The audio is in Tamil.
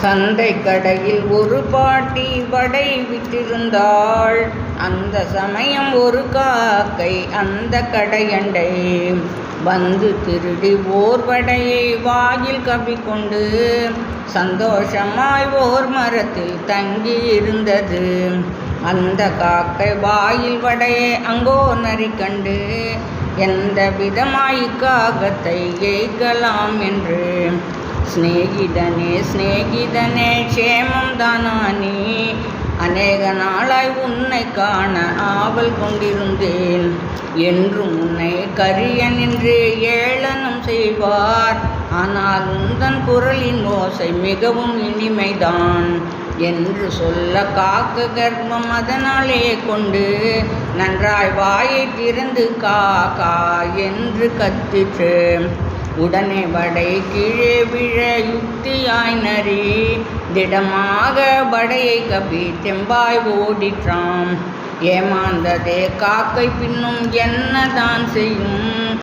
சந்தை கடையில் ஒரு பாட்டி வடை விற்றிருந்தாள். அந்த சமயம் ஒரு காக்கை அந்த கடையண்டை வந்து திருடி ஓர் வடையை வாயில் கவ்விக்கொண்டு சந்தோஷமாய் ஓர் மரத்தில் தங்கி இருந்தது. அந்த காக்கை வாயில் வடையை அங்கோ நரிக்கண்டு எந்த விதமாய் காகத்தை ஏய்க்கலாம் என்று, ஸ்நேகிதனே ஸ்நேகிதனே க்ஷேமம் தானா நீ, அநேக நாளாய் உன்னை காண ஆவல் கொண்டிருந்தேன் என்றும் உன்னை கரியன் என்று ஏளனம் செய்வார். ஆனால் உந்தன் குரலின் ஓசை மிகவும் இனிமைதான் என்று சொல்ல காக்க கர்ப்பம் அதனாலே கொண்டு நன்றாய் வாயை திறந்து கா கா என்று கத்திற்று. உடனே வடை கீழே விழ யுக்தியாய் நரி திடமாக வடையை கவ்வி தெம்பாய் ஓடிற்றாம். ஏமாந்ததே காக்கை பின்னும் என்னதான் செய்யும்?